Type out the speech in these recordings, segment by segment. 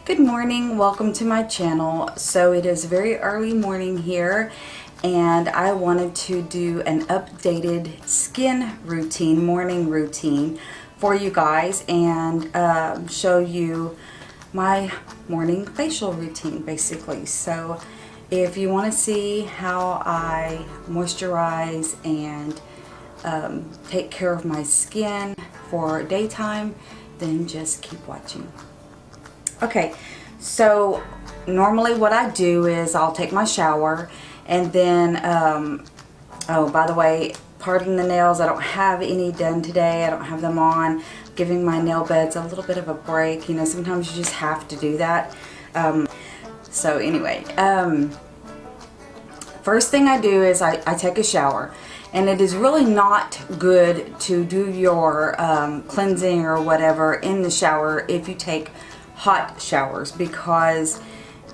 Good morning, welcome to my channel. So it is very early morning here and I wanted to do an updated skin routine, morning routine for you guys and show you my morning facial routine basically. So if you want to see how I moisturize and take care of my skin for daytime, then just keep watching. Okay, so normally what I do is I'll take my shower and then, oh, by the way, parting the nails, I don't have any done today. I don't have them on. Giving my nail beds a little bit of a break. You know, sometimes you just have to do that. So anyway, first thing I do is I take a shower. And it is really not good to do your cleansing or whatever in the shower if you take hot showers, because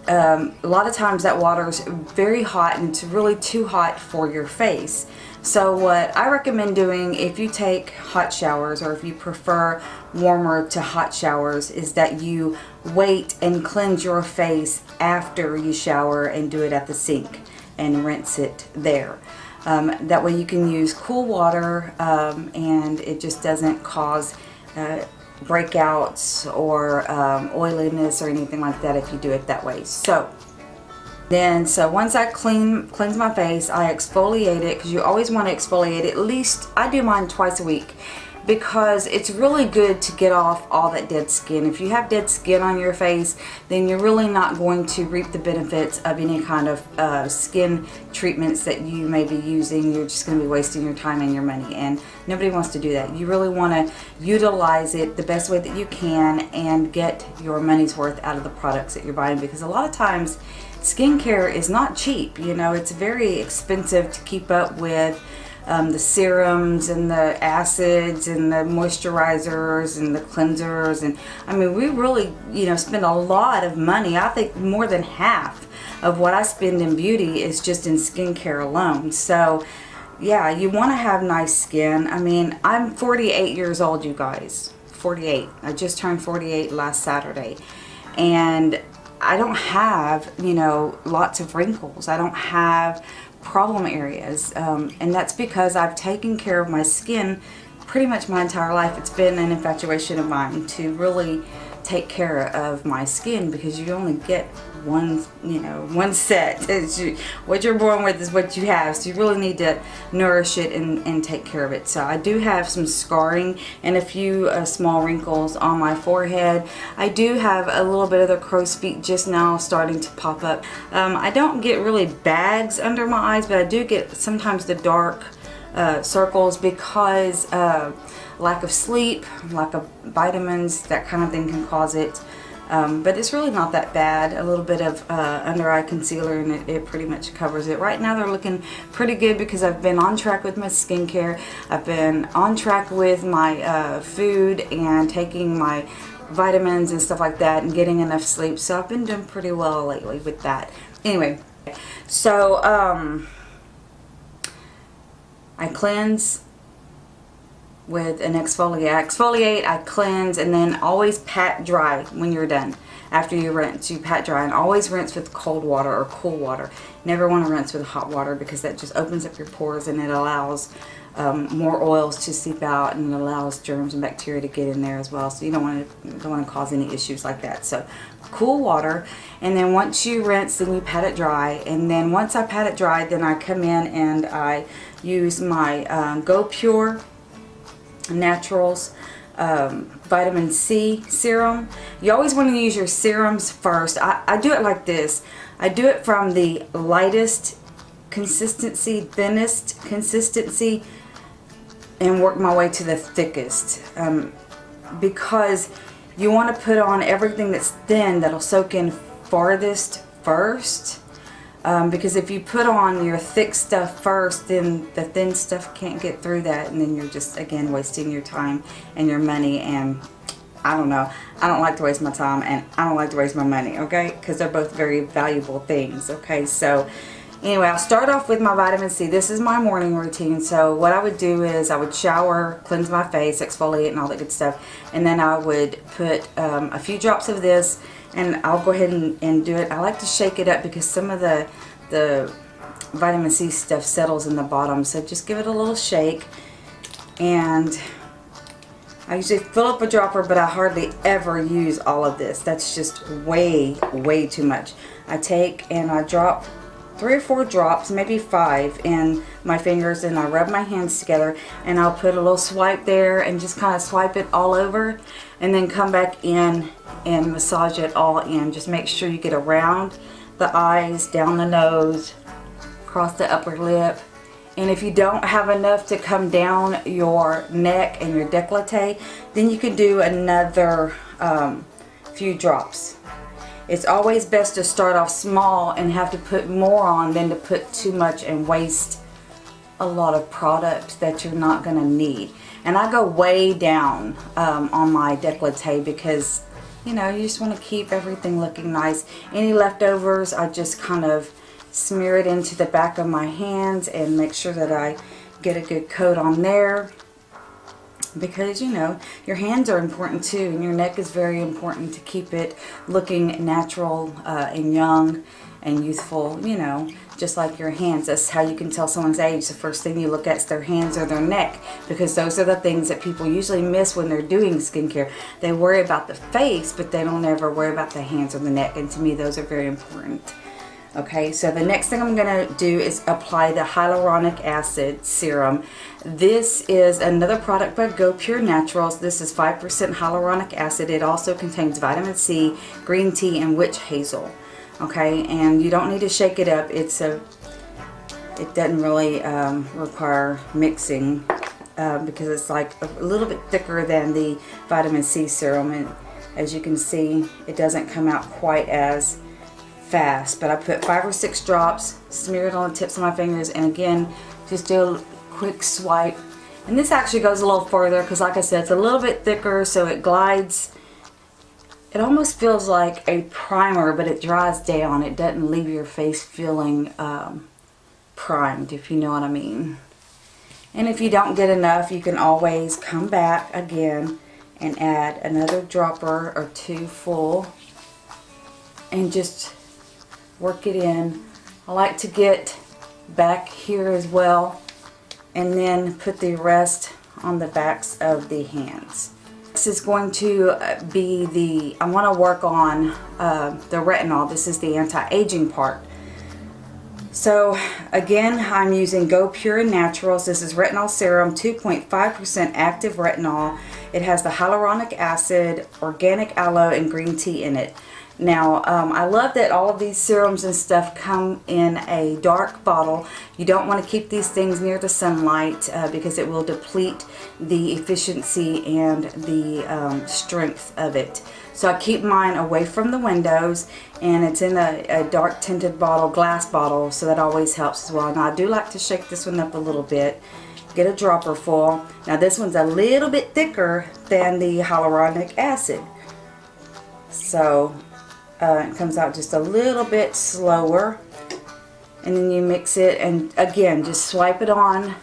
a lot of times that water is very hot and it's really too hot for your face. So what I recommend doing if you take hot showers, or if you prefer warmer to hot showers, is that you wait and cleanse your face after you shower and do it at the sink and rinse it there. That way you can use cool water and it just doesn't cause breakouts or oiliness or anything like that if you do it that way. So once I cleanse my face, I exfoliate it, because you always want to exfoliate at least, I do mine twice a week, because it's really good to get off all that dead skin. If you have dead skin on your face, then you're really not going to reap the benefits of any kind of skin treatments that you may be using. You're just going to be wasting your time and your money, and nobody wants to do that. You really want to utilize it the best way that you can and get your money's worth out of the products that you're buying, because a lot of times skincare is not cheap. You know, it's very expensive to keep up with the serums and the acids and the moisturizers and the cleansers, and I mean, we really, you know, spend a lot of money. I think more than half of what I spend in beauty is just in skincare alone. So yeah, you want to have nice skin. I mean, I'm 48 years old, you guys. 48. I just turned 48 last Saturday, and I don't have, you know, lots of wrinkles. I don't have problem areas, and that's because I've taken care of my skin pretty much my entire life. It's been an infatuation of mine to really take care of my skin, because you only get one, you know, one set. What you're born with is what you have, so you really need to nourish it and take care of it. So I do have some scarring and a few small wrinkles on my forehead. I do have a little bit of the crow's feet just now starting to pop up. I don't get really bags under my eyes, but I do get sometimes the dark circles, because lack of sleep, lack of vitamins, that kind of thing can cause it. But it's really not that bad. A little bit of under eye concealer and it pretty much covers it. Right now they're looking pretty good, because I've been on track with my skincare. I've been on track with my food and taking my vitamins and stuff like that, and getting enough sleep. So I've been doing pretty well lately with that. Anyway, so I cleanse with an exfoliate. I cleanse, and then always pat dry when you're done. After you rinse, you pat dry, and always rinse with cold water or cool water. Never want to rinse with hot water, because that just opens up your pores and it allows more oils to seep out, and it allows germs and bacteria to get in there as well. So you don't want to cause any issues like that. So cool water, and then once you rinse, then you pat it dry. And then once I pat it dry, then I come in and I use my GoPure Naturals vitamin C serum. You always want to use your serums first. I do it like this. I do it from the lightest consistency, thinnest consistency, and work my way to the thickest, because you want to put on everything that's thin that'll soak in farthest first. Because if you put on your thick stuff first, then the thin stuff can't get through that, and then you're just, again, wasting your time and your money. And I don't know, I don't like to waste my time, and I don't like to waste my money, okay, because they're both very valuable things, okay. So Anyway, I'll start off with my vitamin C. This is my morning routine. So what I would do is I would shower, cleanse my face, exfoliate and all that good stuff. And then I would put a few drops of this, and I'll go ahead and do it. I like to shake it up because some of the vitamin C stuff settles in the bottom. So just give it a little shake. And I usually fill up a dropper, but I hardly ever use all of this. That's just way too much. I take and I drop 3 or 4 drops, maybe 5 in my fingers, and I rub my hands together, and I'll put a little swipe there and just kind of swipe it all over, and then come back in and massage it all in. Just make sure you get around the eyes, down the nose, across the upper lip. And if you don't have enough to come down your neck and your décolleté, then you can do another few drops. It's always best to start off small and have to put more on than to put too much and waste a lot of product that you're not going to need. And I go way down on my décolleté because, you know, you just want to keep everything looking nice. Any leftovers, I just kind of smear it into the back of my hands and make sure that I get a good coat on there. Because, you know, your hands are important too, and your neck is very important to keep it looking natural and young and youthful, you know, just like your hands. That's how you can tell someone's age. The first thing you look at is their hands or their neck, because those are the things that people usually miss when they're doing skincare. They worry about the face, but they don't ever worry about the hands or the neck, and to me those are very important. Okay, so the next thing I'm going to do is apply the Hyaluronic Acid Serum. This is another product by GoPure Naturals. This is 5% hyaluronic acid. It also contains vitamin C, green tea, and witch hazel. Okay, and you don't need to shake it up. It doesn't really require mixing because it's like a little bit thicker than the vitamin C serum. And as you can see, it doesn't come out quite as fast, but I put 5 or 6 drops, smear it on the tips of my fingers, and again just do a quick swipe. And this actually goes a little further because, like I said, it's a little bit thicker, so it glides. It almost feels like a primer, but it dries down. It doesn't leave your face feeling primed, if you know what I mean. And if you don't get enough, you can always come back again and add another dropper or 2 full and just work it in. I like to get back here as well, and then put the rest on the backs of the hands. This is going to be I want to work on the retinol. This is the anti-aging part. So again, I'm using GoPure Naturals. This is Retinol Serum, 2.5% active retinol. It has the hyaluronic acid, organic aloe, and green tea in it. Now, I love that all of these serums and stuff come in a dark bottle. You don't want to keep these things near the sunlight because it will deplete the efficiency and the strength of it. So I keep mine away from the windows, and it's in a dark tinted bottle, glass bottle, so that always helps as well. Now I do like to shake this one up a little bit. Get a dropper full. Now this one's a little bit thicker than the hyaluronic acid. So it comes out just a little bit slower, and then you mix it, and again just swipe it on,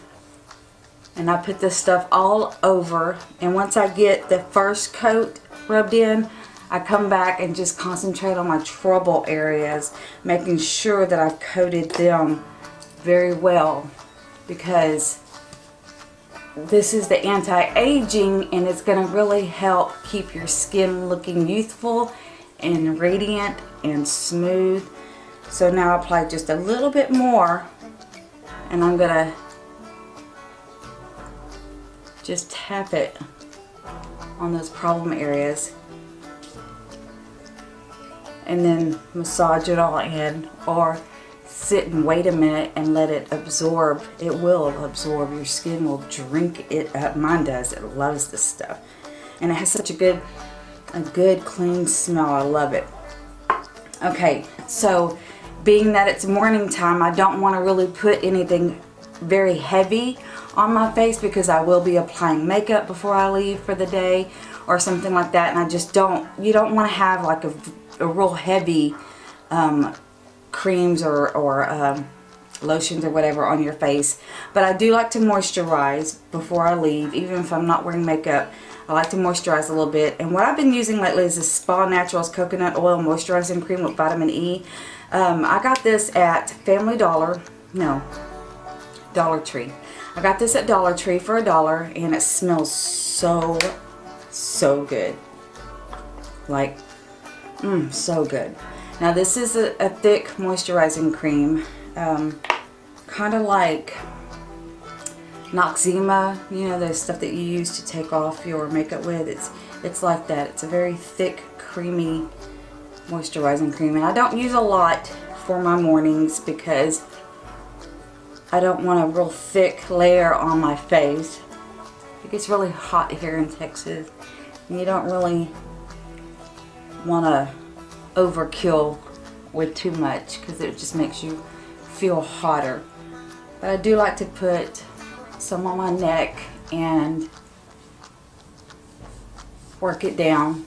and I put this stuff all over. And once I get the first coat rubbed in, I come back and just concentrate on my trouble areas, making sure that I've coated them very well, because this is the anti-aging, and it's going to really help keep your skin looking youthful and radiant and smooth. So now I apply just a little bit more, and I'm gonna just tap it on those problem areas, and then massage it all in, or sit and wait a minute and let it absorb. It will absorb. Your skin will drink it up. Mine does. It loves this stuff, and it has such a good clean smell. I love it. Okay, so being that it's morning time, I don't want to really put anything very heavy on my face because I will be applying makeup before I leave for the day or something like that, and I just don't, you don't want to have like a real heavy creams or lotions or whatever on your face. But I do like to moisturize before I leave, even if I'm not wearing makeup. I like to moisturize a little bit. And what I've been using lately is this Spa Naturals Coconut Oil Moisturizing Cream with Vitamin E. I got this at Dollar Tree. I got this at Dollar Tree for $1, and it smells so good. Like, so good. Now this is a thick moisturizing cream, kind of like Noxzema, you know, the stuff that you use to take off your makeup with. It's like that. It's a very thick, creamy moisturizing cream, and I don't use a lot for my mornings because I don't want a real thick layer on my face. It gets really hot here in Texas, and you don't really want to overkill with too much because it just makes you feel hotter. But I do like to put some on my neck and work it down,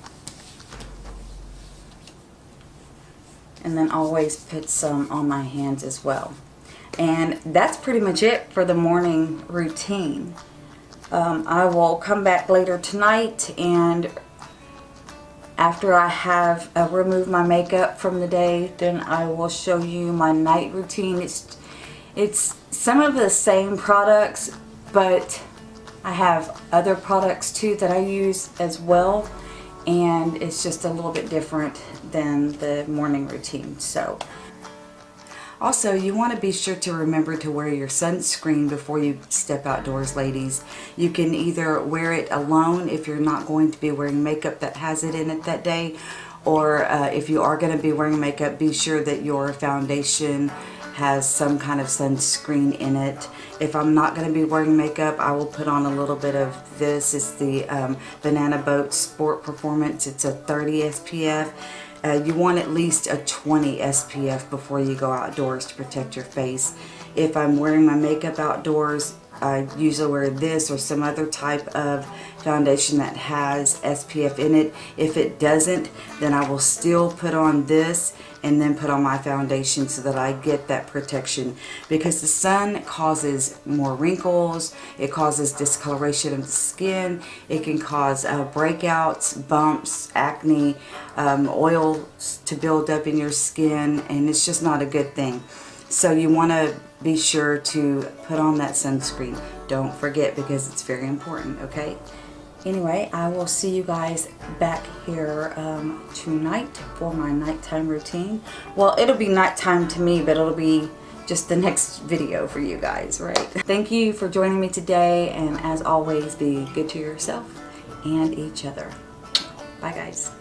and then always put some on my hands as well. And that's pretty much it for the morning routine. I will come back later tonight, and after I have removed my makeup from the day, then I will show you my night routine. It's some of the same products, but I have other products too that I use as well, and it's just a little bit different than the morning routine. So also, you want to be sure to remember to wear your sunscreen before you step outdoors, ladies. You can either wear it alone if you're not going to be wearing makeup that has it in it that day, or if you are going to be wearing makeup, be sure that your foundation has some kind of sunscreen in it. If I'm not going to be wearing makeup, I will put on a little bit of this. It's the Banana Boat Sport Performance. It's a 30 SPF. You want at least a 20 SPF before you go outdoors to protect your face. If I'm wearing my makeup outdoors, I usually wear this or some other type of foundation that has SPF in it. If it doesn't, then I will still put on this and then put on my foundation so that I get that protection, because the sun causes more wrinkles, it causes discoloration of the skin, it can cause breakouts, bumps, acne, oil to build up in your skin, and it's just not a good thing. So you want to be sure to put on that sunscreen. Don't forget, because it's very important, okay? Anyway, I will see you guys back here tonight for my nighttime routine. Well, it'll be nighttime to me, but it'll be just the next video for you guys, right? Thank you for joining me today, and as always, be good to yourself and each other. Bye, guys.